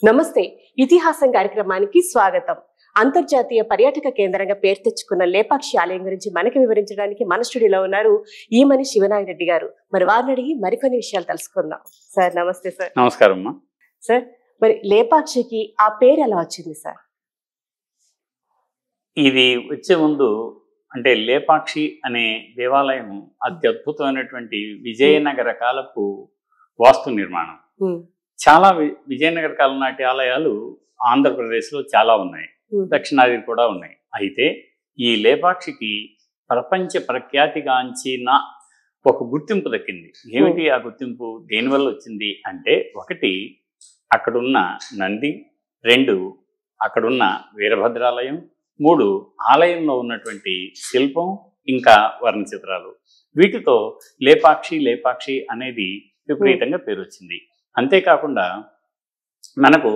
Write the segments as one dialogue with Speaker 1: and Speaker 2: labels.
Speaker 1: నమస్తే ఇతిహాసం కార్యక్రమానికి స్వాగతం. అంతర్జాతీయ పర్యాటక కేంద్రంగా పేరు తెచ్చుకున్న లేపాక్షి ఆలయం గురించి మనకి వివరించడానికి మన స్టూడియోలో ఉన్నారు ఈమని శివనాగిరెడ్డి గారు. మరి వారిని అడిగి మరికొన్ని విషయాలు తెలుసుకుందాం. సార్ నమస్తే. సార్
Speaker 2: నమస్కారం.
Speaker 1: సార్ మరి లేపాక్షికి ఆ పేరు ఎలా వచ్చింది సార్?
Speaker 2: ఇది వచ్చే ముందు అంటే లేపాక్షి అనే దేవాలయం అత్యద్భుతమైనటువంటి విజయనగర కాలపు వాస్తు నిర్మాణం. చాలా విజయనగర కాలం నాటి ఆలయాలు ఆంధ్రప్రదేశ్లో చాలా ఉన్నాయి, దక్షిణాది కూడా ఉన్నాయి. అయితే ఈ లేపాక్షికి ప్రపంచ ప్రఖ్యాతిగాంచిన ఒక గుర్తింపు దక్కింది. ఏమిటి ఆ గుర్తింపు? దేనివల్ల వచ్చింది అంటే, ఒకటి అక్కడున్న నంది, రెండు అక్కడున్న వీరభద్రాలయం, మూడు ఆలయంలో ఉన్నటువంటి శిల్పం, ఇంకా వర్ణచిత్రాలు. వీటితో లేపాక్షి లేపాక్షి అనేది విపరీతంగా పేరు వచ్చింది. అంతేకాకుండా మనకు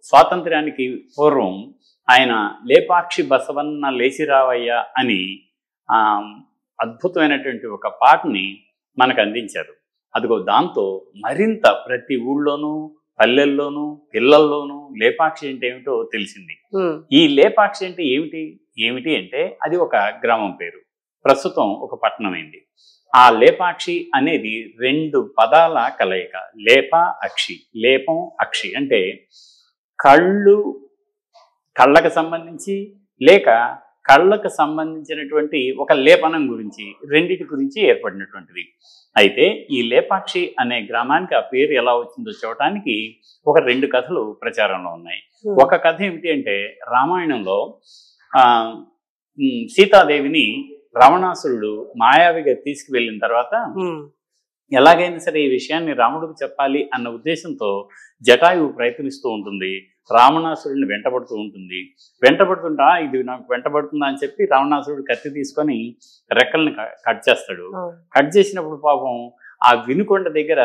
Speaker 2: స్వాతంత్ర్యానికి పూర్వం ఆయన లేపాక్షి బసవన్న లేచిరావయ్య అని అద్భుతమైనటువంటి ఒక పాటని మనకు అందించారు. అదిగో దాంతో మరింత ప్రతి ఊళ్ళోనూ పల్లెల్లోనూ పిల్లల్లోనూ లేపాక్షి అంటే ఏమిటో తెలిసింది. ఈ లేపాక్షి అంటే ఏమిటి అంటే అది ఒక గ్రామం పేరు, ప్రస్తుతం ఒక పట్టణమైంది. ఆ లేపాక్షి అనేది రెండు పదాల కలయిక. లేప అక్షి, లేపం అక్షి అంటే కళ్ళకు సంబంధించి లేక కళ్ళకు సంబంధించినటువంటి ఒక లేపనం గురించి, రెండిటి గురించి ఏర్పడినటువంటిది. అయితే ఈ లేపాక్షి అనే గ్రామానికి ఆ పేరు ఎలా వచ్చిందో చూడటానికి ఒక రెండు కథలు ప్రచారంలో ఉన్నాయి. ఒక కథ ఏమిటి అంటే, రామాయణంలో సీతాదేవిని రావణాసురుడు మాయావిగా తీసుకువెళ్ళిన తర్వాత ఎలాగైనా సరే ఈ విషయాన్ని రాముడికి చెప్పాలి అన్న ఉద్దేశంతో జటాయువు ప్రయత్నిస్తూ ఉంటుంది. రావణాసురుడిని వెంటబడుతూ ఉంటుంది. వెంటబడుతుంటా ఇది నాకు వెంటబడుతుందా అని చెప్పి రావణాసురుడు కత్తి తీసుకొని రెక్కల్ని కట్ చేస్తాడు. కట్ చేసినప్పుడు పాపం ఆ వినుకొండ దగ్గర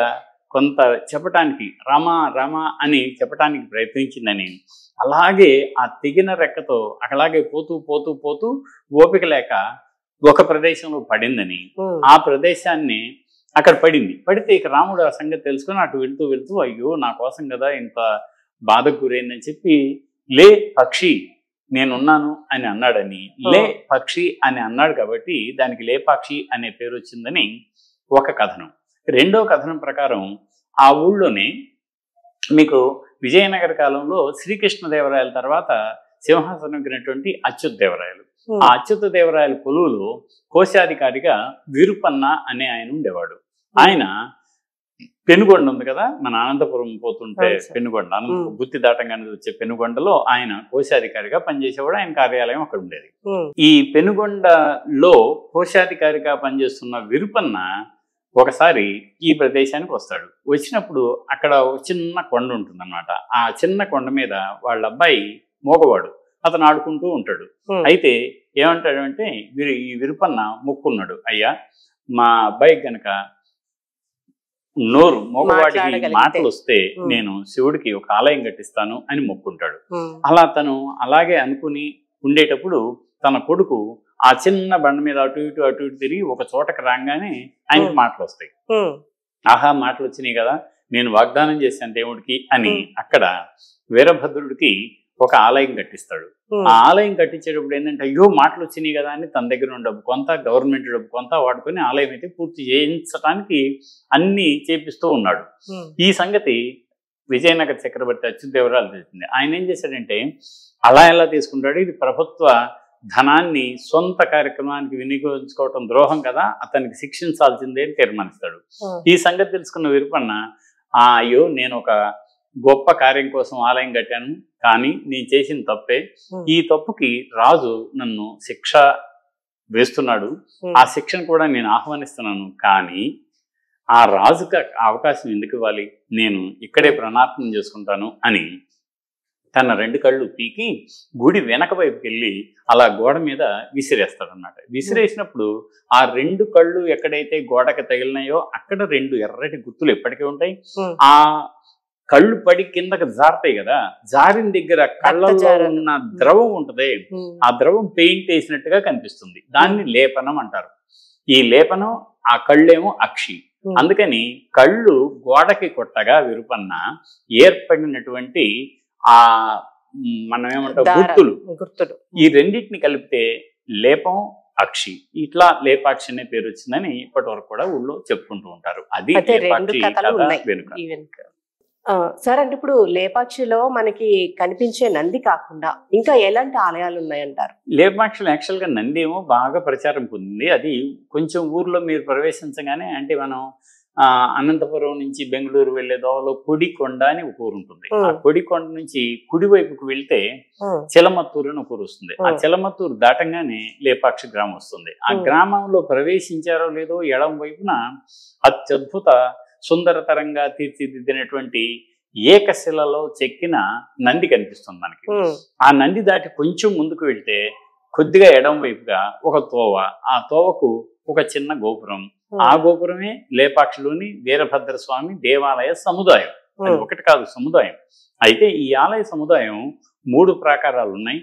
Speaker 2: కొంత చెప్పటానికి రామా రామా అని చెప్పటానికి ప్రయత్నించిందని, అలాగే ఆ తెగిన రెక్కతో అలాగే పోతూ పోతూ పోతూ ఓపిక లేక ఒక ప్రదేశంలో పడిందని, ఆ ప్రదేశాన్ని అక్కడ పడితే ఇక రాముడు ఆ సంగతి తెలుసుకొని అటు వెళ్తూ వెళ్తూ అయ్యో నా కోసం కదా ఇంత బాధకు గురైందని చెప్పి లే పక్షి నేనున్నాను అని అన్నాడని, లే పక్షి అని అన్నాడు కాబట్టి దానికి లేపాక్షి అనే పేరు వచ్చిందని ఒక కథనం. రెండో కథనం ప్రకారం ఆ ఊళ్ళోనే మీకు విజయనగర కాలంలో శ్రీకృష్ణదేవరాయల తర్వాత సింహాసనం ఎక్కినటువంటి అచ్యుతదేవరాయలు, ఆ అచ్యుతదేవరాయల కొలువులో కోశాధికారిగా విరుపన్న అనే ఆయన ఉండేవాడు. ఆయన పెనుగొండ ఉంది కదా, మన అనంతపురం పోతుంటే పెనుగొండ, అనంతపురం గుత్తి దాటంగానే వచ్చే పెనుగొండలో ఆయన కోశాధికారిగా పనిచేసేవాడు. ఆయన కార్యాలయం అక్కడ ఉండేది. ఈ పెనుగొండలో కోశాధికారిగా పనిచేస్తున్న విరుపన్న ఒకసారి ఈ ప్రదేశానికి వస్తాడు. వచ్చినప్పుడు అక్కడ చిన్న కొండ ఉంటుంది అన్నమాట. ఆ చిన్న కొండ మీద వాళ్ళ అబ్బాయి మోగవాడు, అతను ఆడుకుంటూ ఉంటాడు. అయితే ఏమంటాడు అంటే, ఈ విరుపన్న మొక్కున్నాడు, అయ్యా మా అబ్బాయికి గనక నోరు మోగవాడికి మాటలు వస్తే నేను శివుడికి ఒక ఆలయం కట్టిస్తాను అని మొక్కుంటాడు. అలా తను అలాగే అనుకుని ఉండేటప్పుడు తన కొడుకు ఆ చిన్న బండ మీద అటు ఇటు తిరిగి ఒక చోటకి రాగానే ఆయనకి మాటలు వస్తాయి. ఆహా మాటలు వచ్చినాయి కదా, నేను వాగ్దానం చేశాను దేవుడికి అని అక్కడ వీరభద్రుడికి ఒక ఆలయం కట్టిస్తాడు. ఆ ఆలయం కట్టించేటప్పుడు ఏంటంటే, అయ్యో మాటలు వచ్చినాయి కదా అని తన దగ్గర ఉన్న డబ్బు కొంత, గవర్నమెంట్ డబ్బు కొంత వాడుకొని ఆలయం అయితే పూర్తి చేయించడానికి అన్ని చేపిస్తూ ఉన్నాడు. ఈ సంగతి విజయనగర చక్రవర్తి అచ్యుతదేవరాయలు తెలిసింది. ఆయన ఏం చేశాడంటే, అలా ఎలా తీసుకుంటాడు, ఇది ప్రభుత్వ ధనాన్ని సొంత కార్యక్రమానికి వినియోగించుకోవటం ద్రోహం కదా, అతనికి శిక్షించాల్సిందే అని తీర్మానిస్తాడు. ఈ సంగతి తెలుసుకున్న విరుపన్న, అయ్యో నేను ఒక గొప్ప కార్యం కోసం ఆలయం కట్టాను, కానీ నేను చేసిన తప్పే, ఈ తప్పుకి రాజు నన్ను శిక్ష వేస్తున్నాడు, ఆ శిక్షను కూడా నేను ఆహ్వానిస్తున్నాను, కానీ ఆ రాజుకి అవకాశం ఎందుకు ఇవ్వాలి, నేను ఇక్కడే ప్రణార్థం చేసుకుంటాను అని తన రెండు కళ్ళు పీకి గుడి వెనక వైపుకి వెళ్ళి అలా గోడ మీద విసిరేస్తాడు అన్నమాట. విసిరేసినప్పుడు ఆ రెండు కళ్ళు ఎక్కడైతే గోడకి తగిలినాయో అక్కడ రెండు ఎర్రటి గుర్తులు ఎప్పటికీ ఉంటాయి. ఆ కళ్ళు పడి కిందకి జారుతాయి కదా, జారిన దగ్గర కళ్ళల్లో ఉన్న ద్రవం ఉంటది, ఆ ద్రవం పెయింట్ వేసినట్టుగా కనిపిస్తుంది. దాన్ని లేపనం అంటారు. ఈ లేపనం, ఆ కళ్ళేమో అక్షి. అందుకని కళ్ళు గోడకి కొట్టగా విరుపన్న ఏర్పడినటువంటి ఆ మనం ఏమంటాం గుర్తులు, ఈ రెండింటిని కలిపితే లేపం అక్షి, ఇట్లా లేపాక్షి అనే పేరు వచ్చిందని ఇప్పటి వరకు కూడా ఊళ్ళో చెప్పుకుంటూ ఉంటారు. అది లేపాక్షి కథ వెనుక.
Speaker 1: సార్, అంటే ఇప్పుడు లేపాక్షిలో మనకి కనిపించే నంది కాకుండా ఇంకా ఎలాంటి ఆలయాలు ఉన్నాయంటారు?
Speaker 2: లేపాక్షిలో యాక్చువల్గా నంది ఏమో బాగా ప్రచారం పొందింది. అది కొంచెం ఊర్లో మీరు ప్రవేశించగానే, అంటే మనం అనంతపురం నుంచి బెంగళూరు వెళ్లే దోవలో కొడికొండ అని ఒక ఊరు ఉంటుంది. ఆ కొడికొండ నుంచి కుడివైపుకు వెళ్తే చిలమత్తూరు అని ఒక ఊరు వస్తుంది. ఆ చిలమత్తూరు దాటంగానే లేపాక్షి గ్రామం వస్తుంది. ఆ గ్రామంలో ప్రవేశించారో లేదో ఎడం వైపున అత్యద్భుత సుందరతరంగా తీర్చిదిద్దినటువంటి ఏకశిలలో చెక్కిన నంది కనిపిస్తుంది మనకి. ఆ నంది దాటి కొంచెం ముందుకు వెళ్తే కొద్దిగా ఎడం వైపుగా ఒక తోవ, ఆ తోవకు ఒక చిన్న గోపురం, ఆ గోపురమే లేపాక్షిలోని వీరభద్ర స్వామి దేవాలయ సముదాయం. అది ఒకటి కాదు, సముదాయం. అయితే ఈ ఆలయ సముదాయం 3 ప్రాకారాలు ఉన్నాయి.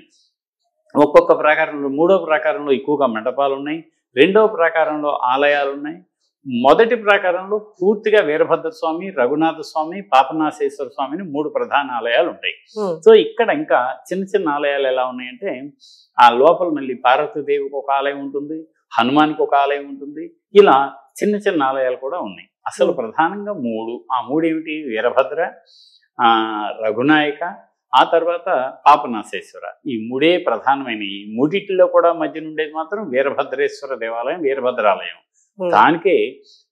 Speaker 2: ఒక్కొక్క ప్రాకారంలో, 3వ ప్రాకారంలో ఎక్కువగా మండపాలు ఉన్నాయి, 2వ ప్రాకారంలో ఆలయాలు ఉన్నాయి, మొదటి ప్రాకారంలో పూర్తిగా వీరభద్ర స్వామి, రఘునాథ స్వామి, పాపనాశేశ్వర స్వామిని 3 ప్రధాన ఆలయాలు ఉంటాయి. సో ఇక్కడ ఇంకా చిన్న చిన్న ఆలయాలు ఎలా ఉన్నాయంటే, ఆ లోపల మళ్ళీ పార్వతీదేవికి ఒక ఆలయం ఉంటుంది, హనుమాన్కి ఒక ఆలయం ఉంటుంది, ఇలా చిన్న చిన్న ఆలయాలు కూడా ఉన్నాయి. అసలు ప్రధానంగా 3. ఆ 3 ఏమిటి? వీరభద్ర, రఘునాయక, ఆ తర్వాత పాపనాశేశ్వర. ఈ 3 ప్రధానమైన. ఈ 3లో కూడా మధ్య ఉండేది మాత్రం వీరభద్రేశ్వర దేవాలయం, వీరభద్రాలయం. దానికే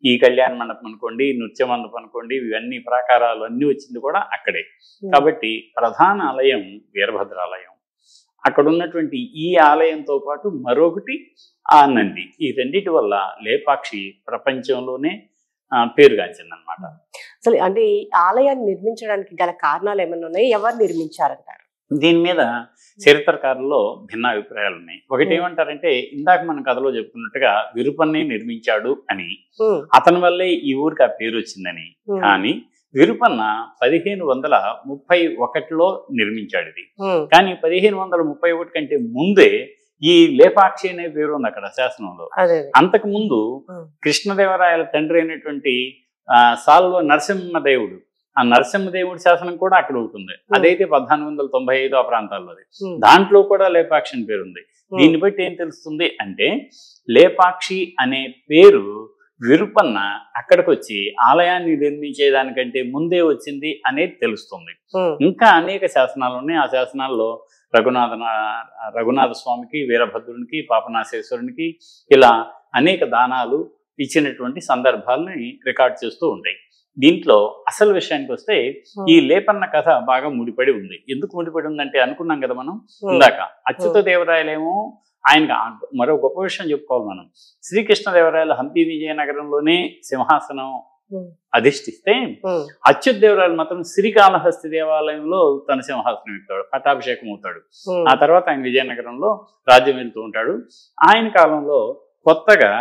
Speaker 2: ఈ కళ్యాణ మండపం అనుకోండి, నృత్య మండపం అనుకోండి, ఇవన్నీ ప్రాకారాలు అన్నీ వచ్చింది కూడా అక్కడే. కాబట్టి ప్రధాన ఆలయం వీరభద్రాలయం. అక్కడ ఉన్నటువంటి ఈ ఆలయంతో పాటు మరొకటి ఆ నంది. ఈ రెండిటి వల్ల లేపాక్షి ప్రపంచంలోనే పేరుగాంచిందనమాట.
Speaker 1: అసలు అంటే ఈ ఆలయాన్ని నిర్మించడానికి గల కారణాలు ఏమైనా ఉన్నాయి? ఎవరు నిర్మించారంటారు?
Speaker 2: దీని మీద చరిత్రకారుల్లో భిన్న అభిప్రాయాలు ఉన్నాయి. ఒకటి ఏమంటారంటే, ఇందాక మన కథలో చెప్పుకున్నట్టుగా విరుపన్నే నిర్మించాడు అని, అతని వల్లే ఈ ఊరికి ఆ పేరు వచ్చిందని. కానీ విరుపన్న 1531లో నిర్మించాడు ఇది. కానీ 1531 కంటే ముందే ఈ లేపాక్షి అనే పేరు ఉంది అక్కడ శాసనంలో. అంతకు ముందు కృష్ణదేవరాయల తండ్రి అయినటువంటి సాల్వ నరసింహదేవుడు, ఆ నరసింహదేవుడి శాసనం కూడా అక్కడ ఉంటుంది. అదైతే 1495 ఆ ప్రాంతాల్లోది. దాంట్లో కూడా లేపాక్షి అని పేరుంది. దీన్ని బట్టి ఏం తెలుస్తుంది అంటే, లేపాక్షి అనే పేరు విరుపన్న అక్కడికి వచ్చి ఆలయాన్ని నిర్మించేదానికంటే ముందే వచ్చింది అనేది తెలుస్తుంది. ఇంకా అనేక శాసనాలు ఉన్నాయి. ఆ శాసనాల్లో రఘునాథ స్వామికి, వీరభద్రునికి, పాపనాశేశ్వరునికి ఇలా అనేక దానాలు ఇచ్చినటువంటి సందర్భాలని రికార్డ్ చేస్తూ ఉంటాయి. దీంట్లో అసలు విషయానికి వస్తే, ఈ లేపన్న కథ బాగా ముడిపడి ఉంది. ఎందుకు ముడిపడి ఉందంటే, అనుకున్నాం కదా మనం ఇందాక, అచ్యుత దేవరాయలేమో ఆయనకు మరో గొప్ప విషయం చెప్పుకోవాలి మనం. శ్రీకృష్ణదేవరాయలు హంపి విజయనగరంలోనే సింహాసనం అధిష్ఠిస్తే, అచ్యుత దేవరాయలు మాత్రం శ్రీకాళహస్తి దేవాలయంలో తన సింహాసనం ఎక్కుతాడు, పట్టాభిషేకం అవుతాడు. ఆ తర్వాత ఆయన విజయనగరంలో రాజ్యం వెళ్తూ ఉంటాడు. ఆయన కాలంలో కొత్తగా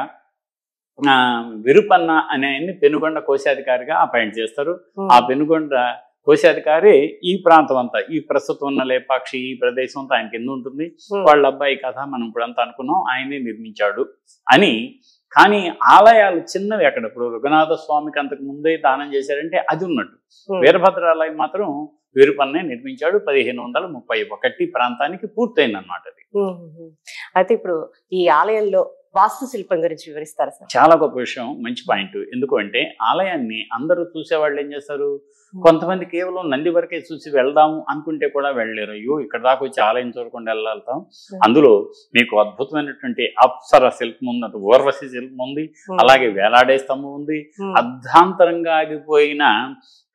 Speaker 2: విరుపన్న అనే ఆయన్ని పెనుగొండ కోశాధికారిగా అపాయింట్ చేస్తారు. ఆ పెనుగొండ కోశాధికారి ఈ ప్రాంతం అంతా, ఈ ప్రస్తుతం ఉన్న లేపాక్షి ఈ ప్రదేశం అంతా ఆయన కింద ఉంటుంది. వాళ్ళ అబ్బాయి కథ మనం ఇప్పుడంతా అనుకున్నాం, ఆయనే నిర్మించాడు అని. కానీ ఆలయాలు చిన్నవి అక్కడ. ఇప్పుడు రఘునాథ స్వామికి అంతకు ముందే దానం చేశారంటే అది ఉన్నట్టు. వీరభద్రాలయం మాత్రం విరుపన్నే నిర్మించాడు. 1531 ప్రాంతానికి పూర్తయింది అన్నమాట అది.
Speaker 1: అయితే ఇప్పుడు ఈ ఆలయంలో వాస్తు శిల్పం గురించి వివరిస్తారా సార్?
Speaker 2: చాలా గొప్ప విషయం, మంచి పాయింట్. ఎందుకు అంటే, ఆలయాన్ని అందరూ చూసేవాళ్ళు ఏం చేస్తారు, కొంతమంది కేవలం నంది వరకే చూసి వెళ్దాము అనుకుంటే కూడా వెళ్ళలేరు. అయ్యో ఇక్కడ దాకా వచ్చి ఆలయం చూడకుండా వెళ్తాం. అందులో మీకు అద్భుతమైనటువంటి అప్సర శిల్పం ఉంది, ఊర్వశి శిల్పం ఉంది, అలాగే వేలాడే స్తంభం ఉంది, అర్ధాంతరంగా ఆగిపోయిన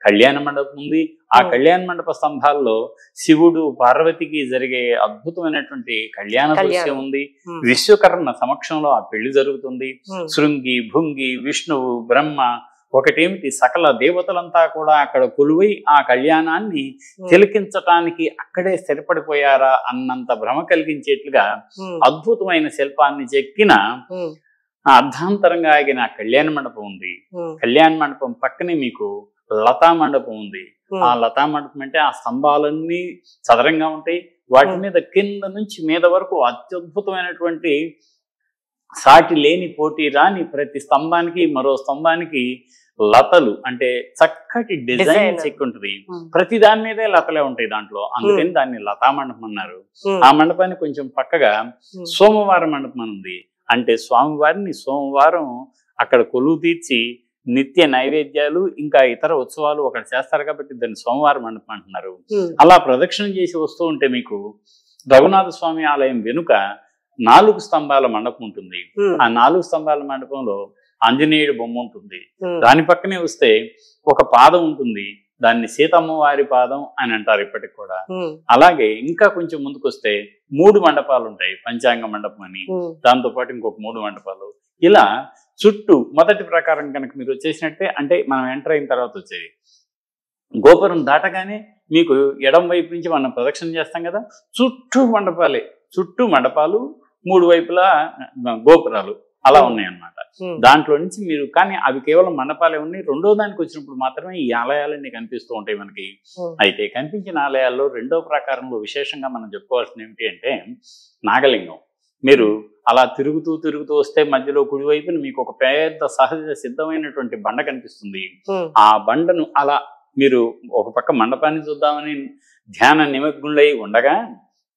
Speaker 2: కళ్యాణ మండపం ఉంది. ఆ కళ్యాణ మండప స్తంభాల్లో శివుడు పార్వతికి జరిగే అద్భుతమైనటువంటి కళ్యాణ దృశ్యం ఉంది. విశ్వకర్మ సమక్షంలో ఆ పెళ్లి జరుగుతుంది. శృంగి, భృంగి, విష్ణువు, బ్రహ్మ, ఒకటేమిటి సకల దేవతలంతా కూడా అక్కడ కొలువై ఆ కళ్యాణాన్ని తిలకించటానికి అక్కడే స్థిరపడిపోయారా అన్నంత భ్రమ కలిగించేట్లుగా అద్భుతమైన శిల్పాన్ని చెక్కిన అర్ధాంతరంగా ఆగిన కళ్యాణ మండపం ఉంది. కళ్యాణ మండపం పక్కనే మీకు లతా మండపం ఉంది. ఆ లతా మండపం అంటే ఆ స్తంభాలన్నీ చదరంగా ఉంటాయి. వాటి మీద కింద నుంచి మీద వరకు అత్యద్భుతమైనటువంటి సాటి లేని పోటీ రాని ప్రతి స్తంభానికి మరో స్తంభానికి లతలు అంటే చక్కటి డిజైన్ చెక్ ఉంటుంది. ప్రతి దాని మీదే లతలే ఉంటాయి దాంట్లో, అందుకని దాన్ని లతా మండపం అన్నారు. ఆ మండపానికి కొంచెం పక్కగా సోమవార మండపం ఉంది. అంటే స్వామివారిని సోమవారం అక్కడ కొలువు తీర్చి నిత్య నైవేద్యాలు ఇంకా ఇతర ఉత్సవాలు ఒకటి చేస్తారు కాబట్టి దాన్ని సోమవార మండపం అంటున్నారు. అలా ప్రదక్షిణ చేసి వస్తూ ఉంటే మీకు రఘునాథ స్వామి ఆలయం వెనుక 4 స్తంభాల మండపం ఉంటుంది. ఆ 4 స్తంభాల మండపంలో ఆంజనేయుడు బొమ్మ ఉంటుంది. దాని పక్కనే వస్తే ఒక పాదం ఉంటుంది, దాన్ని సీతమ్మ వారి పాదం అని అంటారు ఇప్పటికి కూడా. అలాగే ఇంకా కొంచెం ముందుకు వస్తే 3 మండపాలు ఉంటాయి, పంచాంగ మండపం అని, దాంతో పాటు ఇంకొక 3 మండపాలు. ఇలా చుట్టూ మొదటి ప్రకారం కనుక మీరు వచ్చేసినట్టే, అంటే మనం ఎంటర్ అయిన తర్వాత వచ్చేది గోపురం దాటగానే మీకు ఎడం వైపు నుంచి మనం ప్రదక్షిణ చేస్తాం కదా, చుట్టూ మండపాలు 3 వైపులా గోపురాలు అలా ఉన్నాయన్నమాట. దాంట్లో నుంచి మీరు, కానీ అవి కేవలం మండపాలే ఉన్నాయి. రెండో దానికి వచ్చినప్పుడు మాత్రమే ఈ ఆలయాలన్నీ కనిపిస్తూ ఉంటాయి మనకి. అయితే కనిపించిన ఆలయాల్లో రెండో ప్రకారంలో విశేషంగా మనం చెప్పుకోవాల్సింది ఏమిటి అంటే నాగలింగం. మీరు అలా తిరుగుతూ వస్తే మధ్యలో కుడివైపున మీకు ఒక పెద్ద సహజ సిద్ధమైనటువంటి బండ కనిపిస్తుంది. ఆ బండను అలా మీరు ఒక పక్క మండపాన్ని చూద్దామని ధ్యాన నిమగ్నులై ఉండగా,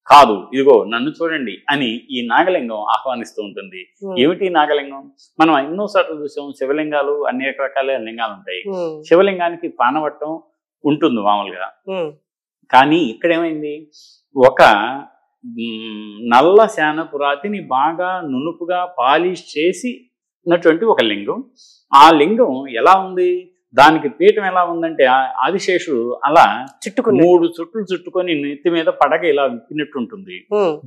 Speaker 2: కాదు ఇదిగో నన్ను చూడండి అని ఈ నాగలింగం ఆహ్వానిస్తూ ఉంటుంది. ఏమిటి నాగలింగం? మనం ఎన్నో సార్లు చూసాం, శివలింగాలు అనేక రకాల లింగాలు ఉంటాయి. శివలింగానికి పానవట్టం ఉంటుంది మామూలుగా, కానీ ఇక్కడేమైంది, ఒక నల్ల శానపురాతిని బాగా నునుపుగా పాలిష్ చేసినటువంటి ఒక లింగం. ఆ లింగం ఎలా ఉంది, దానికి పీఠం ఎలా ఉందంటే ఆదిశేషుడు అలా 3 చుట్లు చుట్టుకొని నెత్తి మీద పడగ ఇలా విప్పినట్టు ఉంటుంది.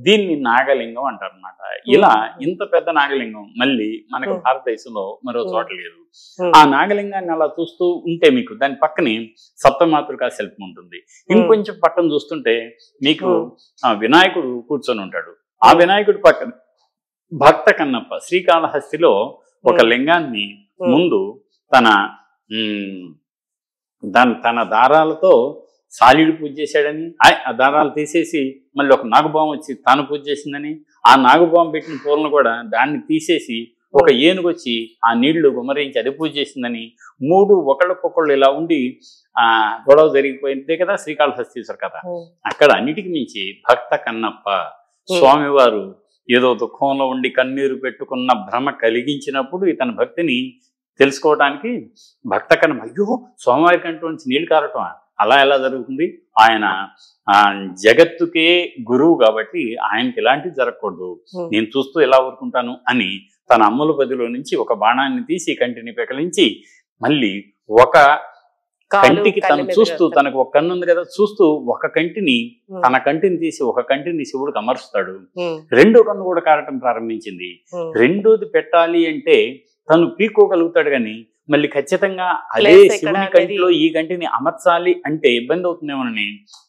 Speaker 2: దీన్ని నాగలింగం అంటారు అనమాట. ఇలా ఇంత పెద్ద నాగలింగం మళ్ళీ మనకు భారతదేశంలో మరో చోట లేదు. ఆ నాగలింగాన్ని అలా చూస్తూ ఉంటే మీకు దాని పక్కనే సప్తమాతృకా శిల్పం ఉంటుంది. ఇంకొంచెం పక్కన చూస్తుంటే మీకు వినాయకుడు కూర్చొని ఉంటాడు. ఆ వినాయకుడి పక్కన భక్త కన్నప్ప శ్రీకాళహస్తిలో ఒక లింగాన్ని ముందు తన దారాలతో సాలీడు పూజ చేశాడని, ఆ దారాలు తీసేసి మళ్ళీ ఒక నాగుబాం వచ్చి తాను పూజ చేసిందని, ఆ నాగుబాం పెట్టిన పూలను కూడా దాన్ని తీసేసి ఒక ఏనుగు వచ్చి ఆ నీళ్లు గుమరించి అది పూజ చేసిందని, 3 ఒకళ్ళకొకళ్ళు ఇలా ఉండి గొడవ జరిగిపోయిందే కదా శ్రీకాళహస్తీశ్వర కథ. అక్కడ అన్నిటికి మించి భక్త కన్నప్ప స్వామివారు ఏదో దుఃఖంలో ఉండి కన్నీరు పెట్టుకున్న భ్రమ కలిగించినప్పుడు ఇతని భక్తిని తెలుసుకోవడానికి భక్త కన్నప్ప, అయ్యో స్వామివారి కంటూ నుంచి నీళ్లు కారటం అలా ఎలా జరుగుతుంది, ఆయన జగత్తుకే గురువు కాబట్టి ఆయనకి ఇలాంటివి జరగకూడదు, నేను చూస్తూ ఎలా ఊరుకుంటాను అని తన అమ్ముల పదిలో నుంచి ఒక బాణాన్ని తీసి కంటిని పెకలించి మళ్ళీ ఒక కంటికి తను చూస్తూ, తనకు ఒక కన్ను ఉంది కదా, చూస్తూ ఒక కంటిని తన కంటిని తీసి ఒక కంటిని శివుడికి అమరుస్తాడు. రెండో కన్ను కూడా కారటం ప్రారంభించింది. రెండోది పెట్టాలి అంటే తను పీక్కోగలుగుతాడు కానీ మళ్ళీ ఖచ్చితంగా అదే శివుని కంటిలో ఈ కంటిని అమర్చాలి అంటే ఇబ్బంది అవుతుందేమోనని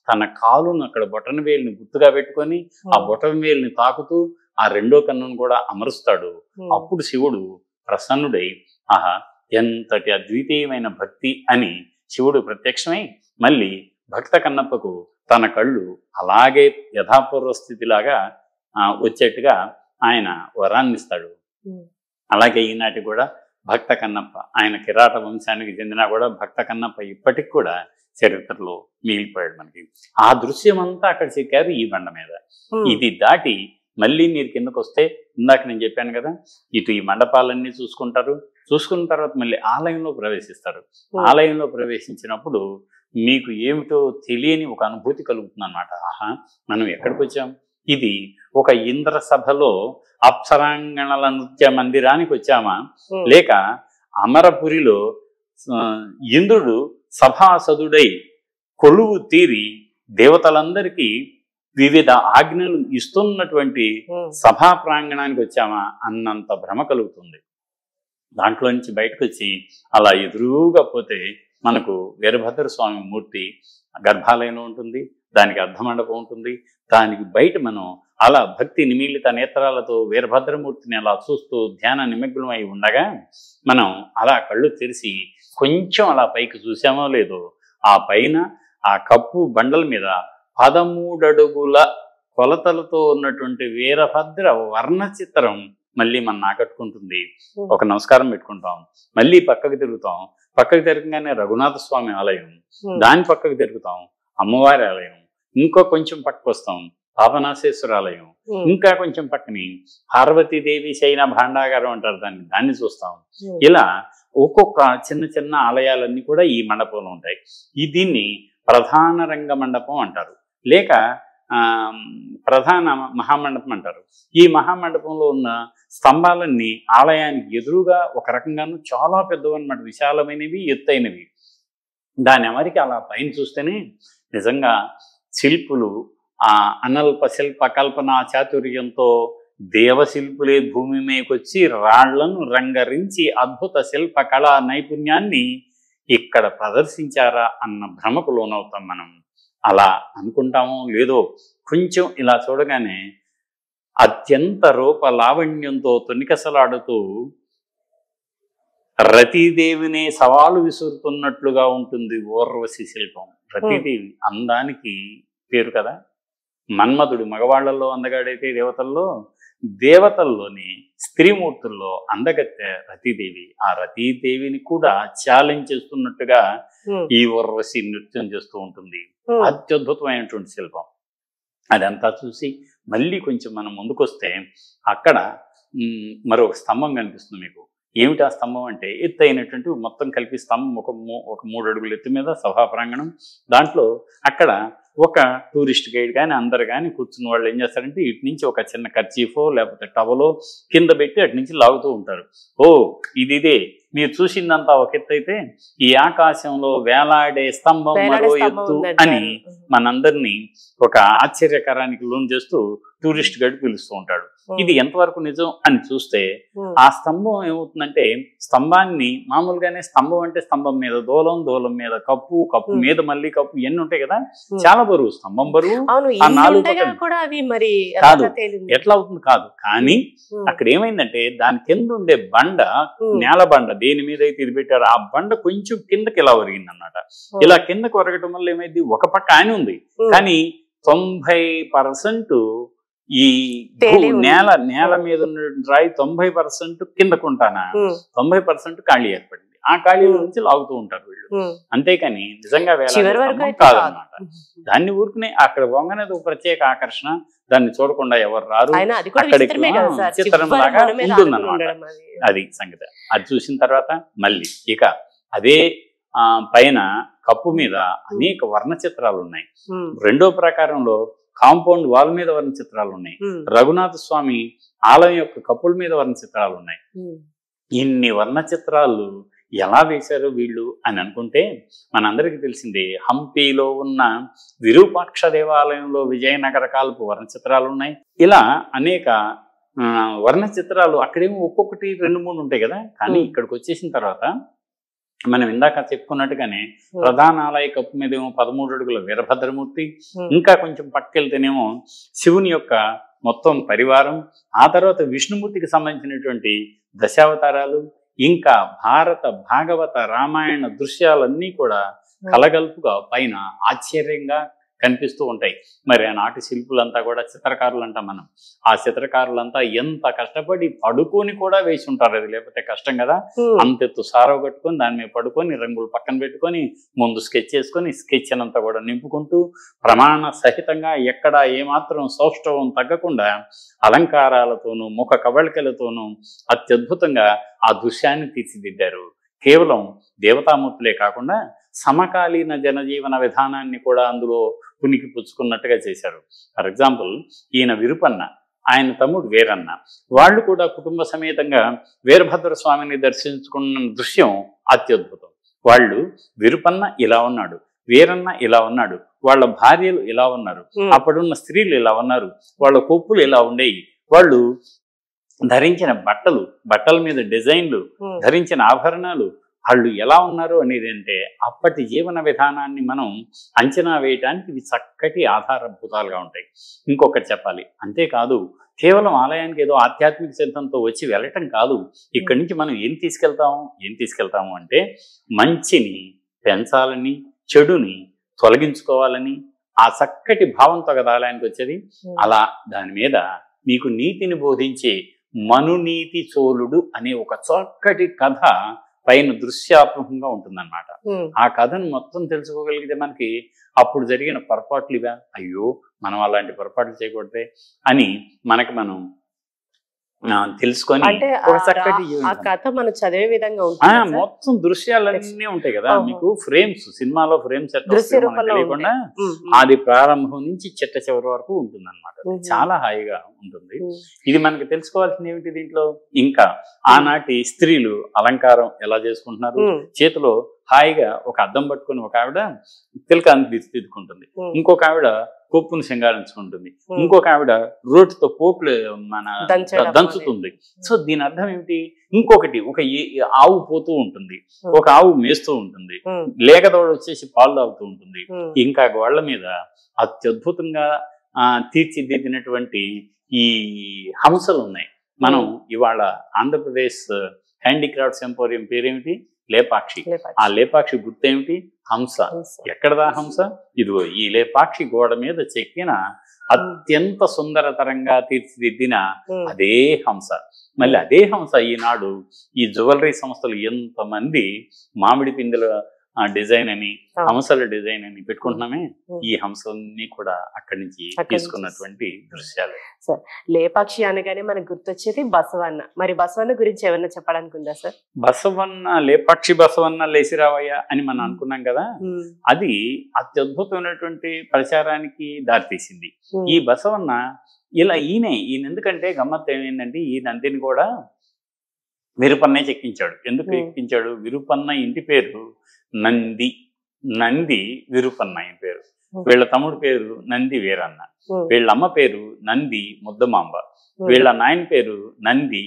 Speaker 2: తన కాలును అక్కడ బొటన వేలుని గుర్తుగా పెట్టుకొని ఆ బొటన వేలుని తాకుతూ ఆ రెండో కన్నును కూడా అమరుస్తాడు. అప్పుడు శివుడు ప్రసన్నుడై, ఆహా ఎంతటి అద్వితీయమైన భక్తి అని శివుడు ప్రత్యక్షమై మళ్ళీ భక్త కన్నప్పకు తన కళ్ళు అలాగే యథాపూర్వ స్థితిలాగా వచ్చేట్టుగా ఆయన వరాన్నిస్తాడు. అలాగే ఈనాటి కూడా భక్త కన్నప్ప, ఆయన కిరాట వంశానికి చెందినా కూడా భక్త కన్నప్ప ఇప్పటికి కూడా చరిత్రలో మిగిలిపోయాడు మనకి. ఆ దృశ్యం అంతా అక్కడ చెక్కారు ఈ బండ మీద. ఇది దాటి మళ్ళీ మీరు కిందకు వస్తే ఇందాక నేను చెప్పాను కదా, ఇటు ఈ మండపాలన్నీ చూసుకుంటారు. చూసుకున్న తర్వాత మళ్ళీ ఆలయంలో ప్రవేశిస్తారు. ఆలయంలో ప్రవేశించినప్పుడు మీకు ఏమిటో తెలియని ఒక అనుభూతి కలుగుతుంది అన్నమాట. ఆహా, మనం ఎక్కడికి వచ్చాం, ఇది ఒక ఇంద్ర సభలో అప్సరాంగణల నృత్య మందిరానికి వచ్చామా, లేక అమరపురిలో ఇంద్రుడు సభాసదుడై కొలువు తీరి దేవతలందరికీ వివిధ ఆజ్ఞలు ఇస్తున్నటువంటి సభా ప్రాంగణానికి వచ్చామా అన్నంత భ్రమ కలుగుతుంది. దాంట్లో నుంచి బయటకు వచ్చి అలా ఎదురుగా పోతే మనకు వీరభద్ర స్వామి మూర్తి గర్భాలయంలో ఉంటుంది, దానికి అర్ధమండపం ఉంటుంది. దానికి బయట మనం అలా భక్తి నిమిలిత నేత్రాలతో వీరభద్రమూర్తిని అలా చూస్తూ ధ్యాన నిమగ్నమై ఉండగా మనం అలా కళ్ళు తెరిచి కొంచెం అలా పైకి చూసామో లేదో, ఆ పైన ఆ కప్పు బండల మీద 13 అడుగుల కొలతలతో ఉన్నటువంటి వీరభద్ర వర్ణ చిత్రం మళ్ళీ మనం ఆకట్టుకుంటుంది. ఒక నమస్కారం పెట్టుకుంటాం, మళ్ళీ పక్కకు తిరుగుతాం. పక్కకు తిరగగానే రఘునాథ స్వామి ఆలయం, దాని పక్కకు తిరుగుతాం అమ్మవారి ఆలయం, ఇంకో కొంచెం పక్కకు వస్తాం పాపనాశేశ్వర ఆలయం, ఇంకా కొంచెం పక్కని పార్వతీదేవి శయన భాండాగారం అంటారు దాన్ని చూస్తాం. ఇలా ఒక్కొక్క చిన్న చిన్న ఆలయాలన్నీ కూడా ఈ మండపంలో ఉంటాయి. దీన్ని ప్రధాన రంగ మండపం అంటారు, లేక ప్రధాన మహామండపం అంటారు. ఈ మహామండపంలో ఉన్న స్తంభాలన్నీ ఆలయానికి ఎదురుగా ఒక రకంగాను చాలా పెద్దవన్నమాట, విశాలమైనవి, ఎత్తైనవి. దాని అమరికి అలా పైన చూస్తేనే నిజంగా శిల్పులు అనల్ప శిల్ప కల్పన చాతుర్యంతో దేవశిల్పులే భూమి మీదకొచ్చి రాళ్లను రంగరించి అద్భుత శిల్ప కళా నైపుణ్యాన్ని ఇక్కడ ప్రదర్శించారా అన్న భ్రమకు లోనవుతాం మనం. అలా అనుకుంటామో లేదో కొంచెం ఇలా చూడగానే అత్యంత రూప లావణ్యంతో తొనికసలాడుతూ రతీదేవినే సవాలు విసురుతున్నట్లుగా ఉంటుంది ఊర్వశి శిల్పం. రతీదేవి అందానికి పేరు కదా. మన్మధుడు మగవాళ్లలో అందగాడైతే దేవతల్లోని స్త్రీమూర్తుల్లో అందగత్తె రతీదేవి. ఆ రతీదేవిని కూడా ఛాలెంజ్ చేస్తున్నట్టుగా ఈ ఊర్వశి నృత్యం చేస్తూ ఉంటుంది. అత్యద్భుతమైనటువంటి శిల్పం. అదంతా చూసి మళ్ళీ కొంచెం మనం ముందుకొస్తే అక్కడ మరొక స్తంభం కనిపిస్తుంది మీకు. ఏమిటి ఆ స్తంభం అంటే, ఎత్తు అయినటువంటి మొత్తం కలిపి స్తంభం ఒక 3 అడుగుల ఎత్తు మీద సభా ప్రాంగణం. దాంట్లో అక్కడ ఒక టూరిస్ట్ గైడ్ కానీ అందరు కానీ కూర్చున్న వాళ్ళు ఏం చేస్తారంటే ఇటు నుంచి ఒక చిన్న కర్చీఫో లేకపోతే టవలో కింద పెట్టి అటు నుంచి లాగుతూ ఉంటారు. ఇదే మీరు చూసిందంతా ఒక ఎత్తు అయితే ఈ ఆకాశంలో వేలాడే స్తంభం మరో ఎత్తు అని మనందరినీ ఒక ఆశ్చర్యకరానికి లోన్ చేస్తూ టూరిస్ట్ గైడ్ పిలుస్తూ ఉంటాడు. ఇది ఎంతవరకు నిజం అని చూస్తే ఆ స్తంభం ఏమవుతుందంటే, స్తంభాన్ని మామూలుగానే స్తంభం అంటే స్తంభం మీద దూలం, దూలం మీద కప్పు, కప్పు మీద మళ్ళీ కప్పు, ఇవన్నీ ఉంటాయి కదా, చాలా బరువు. స్తంభం బరువు ఆ 4 కాదు, ఎట్లా అవుతుంది కాదు. కానీ అక్కడ ఏమైందంటే దాని కింద ఉండే బండ, నేల బండ, దేని మీద అయితే ఇది పెట్టారో ఆ బండ కొంచెం కిందకి ఇలా ఒరిగింది అన్నమాట. ఇలా కిందకి ఒరగటం వల్ల ఏమైంది, ఒక పక్క ఆయన ఉంది కానీ 90% ఈ నేల మీద ఉన్న రాయి 90% కిందకుంటానా 90% ఖాళీ ఏర్పడింది. ఆ ఖాళీల నుంచి లాగుతూ ఉంటారు వీళ్ళు. అంతేకాని నిజంగా కాదనమాట. దాన్ని ఊరుకునే అక్కడ వంగనేది ఒక ప్రత్యేక ఆకర్షణ. దాన్ని చూడకుండా ఎవరు రారు. అక్కడికి చిత్రంలాగా ఉంటుందన్నమాట. అది సంగతి. అది చూసిన తర్వాత మళ్ళీ ఇక అదే పైన కప్పు మీద అనేక వర్ణ చిత్రాలు ఉన్నాయి. రెండో ప్రకారంలో కాంపౌండ్ వాల్ మీద వర్ణ చిత్రాలు ఉన్నాయి. రఘునాథ స్వామి ఆలయం యొక్క కప్పుల మీద వర్ణ చిత్రాలు ఉన్నాయి. ఇన్ని వర్ణ చిత్రాలు ఎలా వేశారు వీళ్ళు అని అనుకుంటే మనందరికీ తెలిసిందే, హంపీలో ఉన్న విరూపాక్ష దేవాలయంలో విజయనగర కాలపు వర్ణ చిత్రాలు ఉన్నాయి. ఇలా అనేక వర్ణ చిత్రాలు అక్కడేమో ఒక్కొక్కటి 2-3 ఉంటాయి కదా. కానీ ఇక్కడికి వచ్చేసిన తర్వాత మనం ఇందాక చెప్పుకున్నట్టుగానే ప్రధాన ఆలయ కప్పు మీద ఏమో 13 అడుగుల వీరభద్రమూర్తి, ఇంకా కొంచెం పట్టుకెళ్తేనేమో శివుని యొక్క మొత్తం పరివారం, ఆ తర్వాత విష్ణుమూర్తికి సంబంధించినటువంటి దశావతారాలు, ఇంకా భారత భాగవత రామాయణ దృశ్యాలన్నీ కూడా కలగలుపుగా పైన ఆశ్చర్యంగా కనిపిస్తూ ఉంటాయి. మరి ఆనాటి శిల్పులంతా కూడా చిత్రకారులు అంటాం మనం. ఆ చిత్రకారులంతా ఎంత కష్టపడి పడుకొని కూడా వేసి ఉంటారు. అది లేకపోతే కష్టం కదా. అంతెత్తు సారవ కట్టుకొని దాని మీద పడుకొని రంగులు పక్కన పెట్టుకొని ముందు స్కెచ్ చేసుకొని స్కెచ్ అంతా కూడా నింపుకుంటూ ప్రమాణ సహితంగా ఎక్కడ ఏమాత్రం సౌష్ఠవం తగ్గకుండా అలంకారాలతోనూ ముఖ కవళికలతోనూ అత్యద్భుతంగా ఆ దృశ్యాన్ని తీర్చిదిద్దారు. కేవలం దేవతామూర్తులే కాకుండా సమకాలీన జనజీవన విధానాన్ని కూడా అందులో పునికి పుచ్చుకున్నట్టుగా చేశారు. ఫర్ ఎగ్జాంపుల్, ఈయన విరుపన్న, ఆయన తమ్ముడు వీరన్న, వాళ్ళు కూడా కుటుంబ సమేతంగా వీరభద్ర స్వామిని దర్శించుకున్న దృశ్యం అత్యద్భుతం. వాళ్ళు విరుపన్న ఇలా ఉన్నాడు, వీరన్న ఇలా ఉన్నాడు, వాళ్ళ భార్యలు ఇలా ఉన్నారు, అప్పుడున్న స్త్రీలు ఇలా ఉన్నారు, వాళ్ళ కొప్పులు ఇలా ఉండేవి, వాళ్ళు ధరించిన బట్టల మీద డిజైన్లు, ధరించిన ఆభరణాలు, వాళ్ళు ఎలా ఉన్నారు అనేది అంటే అప్పటి జీవన విధానాన్ని మనం అంచనా వేయటానికి ఇవి చక్కటి ఆధారభూతాలుగా ఉంటాయి. ఇంకొకటి చెప్పాలి, అంతేకాదు కేవలం ఆలయానికి ఏదో ఆధ్యాత్మిక సిద్ధంతో వచ్చి వెళ్ళటం కాదు. ఇక్కడి నుంచి మనం ఏం తీసుకెళ్తాము అంటే మంచిని పెంచాలని, చెడుని తొలగించుకోవాలని ఆ చక్కటి భావంతో కదా ఆలయానికి వచ్చేది. అలా దాని మీద మీకు నీతిని బోధించే మనునీతి చోళుడు అనే ఒక చక్కటి కథ పైన దృశ్యాత్మకంగా ఉంటుందన్నమాట. ఆ కథను మొత్తం తెలుసుకోగలిగితే మనకి అప్పుడు జరిగిన పొరపాట్లు ఇవా, అయ్యో మనం అలాంటి పొరపాట్లు చేయకూడదే అని మనకి మనం తెలుసుకొని
Speaker 1: ఆ కథ మనం చదివే విధంగా ఉంటుంది.
Speaker 2: మొత్తం దృశ్యాలన్నీ ఉంటాయి కదా మీకు, ఫ్రేమ్స్, సినిమాలో ఫ్రేమ్స్ తెలియకుండా అది ప్రారంభం నుంచి చిట్ట చివరి వరకు ఉంటుంది అనమాట. చాలా హాయిగా ఉంటుంది. ఇది మనకి తెలుసుకోవాల్సింది ఏమిటి దీంట్లో, ఇంకా ఆనాటి స్త్రీలు అలంకారం ఎలా చేసుకుంటున్నారు, చేతిలో హాయిగా ఒక అద్దం పట్టుకుని ఒక ఆవిడ తిలకాన్ని తీర్చిదిద్దుకుంటుంది, ఇంకొక ఆవిడ కొప్పును సింగారించుకుంటుంది, ఇంకొక ఆవిడ రోటితో పోట్లు దంచుతుంది. సో దీని అర్థం ఏమిటి, ఇంకొకటి ఒక ఆవు పోతూ ఉంటుంది, ఒక ఆవు మేస్తూ ఉంటుంది, లేకదోడు వచ్చేసి పాలు తాగుతూ ఉంటుంది, ఇంకా గోళ్ల మీద అత్యద్భుతంగా తీర్చిదిద్దినటువంటి ఈ హంసలు ఉన్నాయి. మనం ఇవాళ ఆంధ్రప్రదేశ్ హ్యాండీక్రాఫ్ట్స్ ఎంపోరియం పేరేమిటి, లేపాక్షి. ఆ లేపాక్షి గుర్తేమిటి, హంస. ఎక్కడదా హంస, ఇదిగో ఈ లేపాక్షి గోడ మీద చెక్కిన అత్యంత సుందరతరంగా తీర్చిదిద్దిన అదే హంస. మళ్ళీ అదే హంస ఈనాడు ఈ జ్యువెలరీ సంస్థలు ఎంతమంది మామిడి పిందెల డిజైన్ అని, హంసల డిజైన్ అని పెట్టుకుంటున్నామే, ఈ హంసల్ని కూడా అక్కడి నుంచి తీసుకున్నటువంటి దృశ్యాలు.
Speaker 1: సార్ లేపాక్షి అనగానే మనకు గుర్తొచ్చేది బసవన్న. మరి బసవన్న గురించి ఏమన్నా చెప్పడానికి ఉందా సార్?
Speaker 2: బసవన్న, లేపాక్షి బసవన్న లేసిరావయ్య అని మనం అనుకున్నాం కదా, అది అత్యద్భుతమైనటువంటి ప్రచారానికి దారితీసింది. ఈ బసవన్న ఇలా ఈయన ఎందుకంటే గమ్మత్తు ఏమైందంటే, ఈ నందిని కూడా విరుపన్నే చెక్కించాడు. ఎందుకు ఎక్కించాడు, విరుపన్న ఇంటి పేరు నంది, నంది విరుపన్న ఆయన పేరు. వీళ్ళ తమ్ముడు పేరు నంది వీరన్న, వీళ్ళ అమ్మ పేరు నంది ముద్దమాంబ, వీళ్ళ నాయన పేరు నంది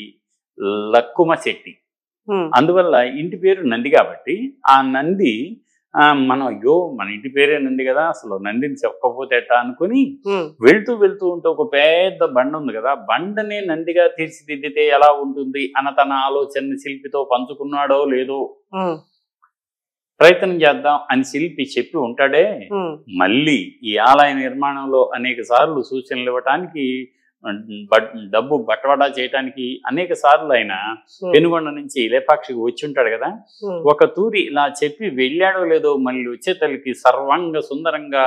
Speaker 2: లక్కుమ శెట్టి. అందువల్ల ఇంటి పేరు నంది కాబట్టి ఆ నంది మనం అయ్యో మన ఇంటి పేరే నంది కదా, అసలు నందిని చెప్పకపోతే ఎట్టా అనుకుని వెళ్తూ వెళ్తూ ఉంటే ఒక పెద్ద బండ ఉంది కదా, బండనే నందిగా తీర్చిదిద్దితే ఎలా ఉంటుంది అన్న తన ఆలోచన శిల్పితో పంచుకున్నాడో లేదో ప్రయత్నం చేద్దాం అని శిల్పి చెప్పి ఉంటాడే. మళ్ళీ ఈ ఆలయ నిర్మాణంలో అనేక సార్లు సూచనలు ఇవ్వటానికి, డబ్బు బట్వాడా చేయటానికి అనేక సార్లు ఆయన పెనుగొండ నుంచి లేపాక్షికి వచ్చి ఉంటాడు కదా, ఒక తూరి ఇలా చెప్పి వెళ్ళాడో లేదో మళ్ళీ వచ్చే తల్లికి సర్వాంగ సుందరంగా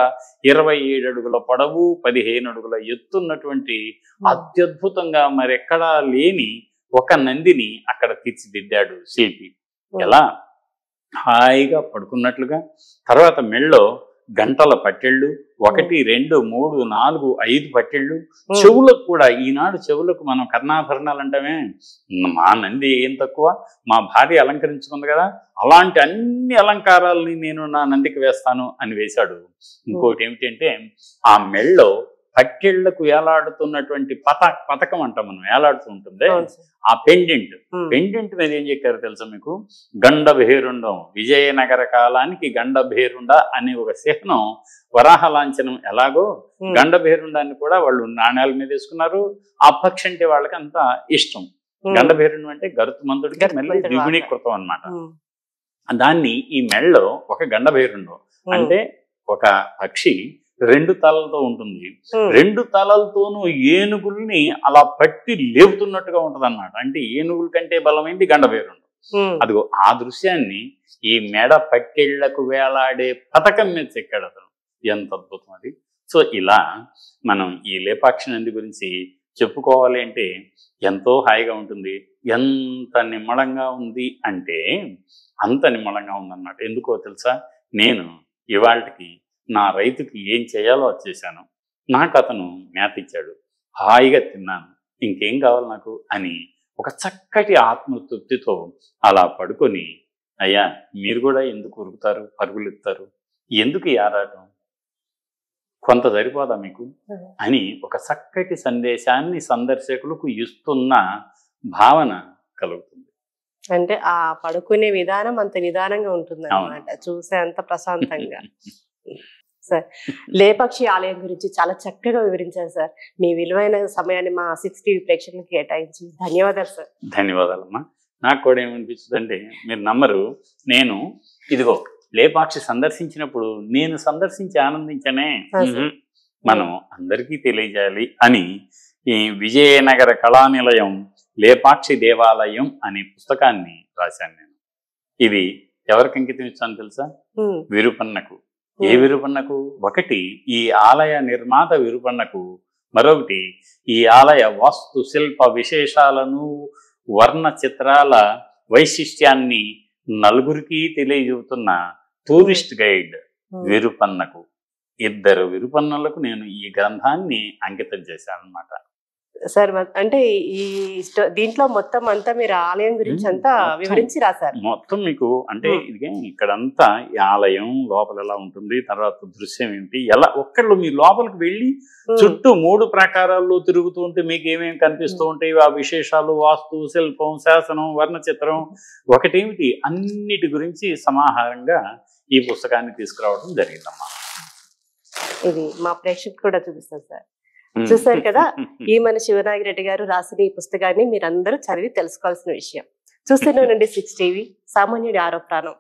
Speaker 2: 27 అడుగుల పొడవు 15 అడుగుల ఎత్తున్నటువంటి అత్యద్భుతంగా మరెక్కడా లేని ఒక నందిని అక్కడ తీర్చిదిద్దాడు శిల్పి. ఎలా హాయిగా పడుకున్నట్లుగా, తర్వాత మెళ్ళో గంటల పట్టెళ్ళు, 1 2 3 4 5 పట్టెళ్ళు, చెవులకు కూడా ఈనాడు చెవులకు మనం కర్ణాభరణాలు అంటామే, మా నంది ఏం తక్కువ, మా భార్య అలంకరించుకుంది కదా, అలాంటి అన్ని అలంకారాలని నేను నా నందికి వేస్తాను అని వేశాడు. ఇంకోటి ఏమిటంటే ఆ మెళ్ళో పట్టెళ్లకు వేలాడుతున్నటువంటి పతకం అంటాం మనం, వేలాడుతూ ఉంటుంది, ఆ పెండెంట్ మీద ఏం చెప్పారు తెలుసా మీకు, గండభేరుండం, విజయనగర కాలానికి గండభేరుండ అనే ఒక చిహ్నం, వరాహ లాంఛనం ఎలాగో గండభేరుండాన్ని కూడా వాళ్ళు నాణ్యాల మీద వేసుకున్నారు. ఆ పక్షి అంటే వాళ్ళకి అంత ఇష్టం. గండభేరుండం అంటే గరుత్మంతుడికి మళ్ళీ ద్విగుణీకృతం అన్నమాట. దాన్ని ఈ మెళ్ళలో ఒక గండభేరుండం అంటే ఒక పక్షి 2 తలలతో ఉంటుంది, 2 తలలతోనూ ఏనుగుల్ని అలా పట్టి లేపుతున్నట్టుగా ఉంటది అన్నమాట. అంటే ఏనుగుల కంటే బలమైంది గండభేరుండం. అదిగో ఆ దృశ్యాన్ని ఈ మెడ పట్టెళ్లకు వేలాడే పథకం మీద చెక్కాడు అతను. ఎంత అద్భుతం అది. సో ఇలా మనం ఈ లేపాక్షి నంది గురించి చెప్పుకోవాలి అంటే ఎంతో హాయిగా ఉంటుంది. ఎంత నిమ్మళంగా ఉంది అంటే అంత నిమ్మళంగా ఉందన్నమాట. ఎందుకో తెలుసా, నేను ఇవాళకి నా రైతుకి ఏం చేయాలో అది చేశాను. నాకు అతను మేత ఇచ్చాడు, హాయిగా తిన్నాను, ఇంకేం కావాలి నాకు అని ఒక చక్కటి ఆత్మతృప్తితో అలా పడుకొని, అయ్యా మీరు కూడా ఎందుకు ఉరుకుతారు, పరుగులు ఎత్తారు, ఎందుకు ఈ ఆరాటం, కొంత సరిపోదా మీకు అని ఒక చక్కటి సందేశాన్ని సందర్శకులకు ఇస్తున్న భావన కలుగుతుంది.
Speaker 1: అంటే ఆ పడుకునే విధానం అంత నిదానంగా ఉంటుంది అన్నమాట, చూసే అంత ప్రశాంతంగా. సార్ లేపాక్షి ఆలయం గురించి చాలా చక్కగా వివరించారు సార్. మీ విలువైన సమయాన్ని మా 6 టీవీ ప్రేక్షకులకు కేటాయించి ధన్యవాదాలు సార్.
Speaker 2: ధన్యవాదాలమ్మా. నాకు కూడా ఏమనిపిస్తుంది అంటే, మీరు నమ్మరు, నేను ఇదిగో లేపాక్షి సందర్శించినప్పుడు నేను సందర్శించి ఆనందించనే, మనం అందరికీ తెలియజేయాలి అని ఈ విజయనగర కళానిలయం లేపాక్షి దేవాలయం అనే పుస్తకాన్ని రాశాను నేను. ఇది ఎవరికి అంకితం ఇచ్చాను తెలుసా? విరుపన్నకు. ఏ విరుపన్నకు? ఒకటి ఈ ఆలయ నిర్మాత విరుపన్నకు, మరొకటి ఈ ఆలయ వాస్తు శిల్ప విశేషాలను, వర్ణ చిత్రాల వైశిష్ట్యాన్ని నలుగురికి తెలియజెబుతున్న టూరిస్ట్ గైడ్ విరుపన్నకు. ఇద్దరు విరుపన్నలకు నేను ఈ గ్రంథాన్ని అంకితం చేశాను అన్నమాట.
Speaker 1: సార్ అంటే ఈ దీంట్లో మొత్తం అంతా మీరు ఆలయం గురించి అంతా వివరించి రాశారు.
Speaker 2: మొత్తం మీకు అంటే ఇది ఇక్కడంతా ఈ ఆలయం లోపల ఎలా ఉంటుంది, తర్వాత దృశ్యం ఏంటి, ఎలా ఒక్కళ్ళు మీ లోపలికి వెళ్ళి చుట్టూ 3 ప్రాకారాల్లో తిరుగుతూ ఉంటే మీకు ఏమేమి కనిపిస్తూ ఉంటాయి, ఆ విశేషాలు, వాస్తు శిల్పం, శాసనం, వర్ణ చిత్రం, ఒకటేమిటి అన్నిటి గురించి సమాహారంగా ఈ పుస్తకాన్ని తీసుకురావడం జరిగిందమ్మా.
Speaker 1: ఇది మా ప్రేక్షకులు కూడా చూపిస్తాను సార్. చూసారు కదా, ఈ మన శివనాగిరెడ్డి గారు రాసిన ఈ పుస్తకాన్ని మీరందరూ చదివి తెలుసుకోవాల్సిన విషయం. చూస్తూనే ఉండండి 6 టీవీ, సామాన్యుడి ఆరో ప్రాణం.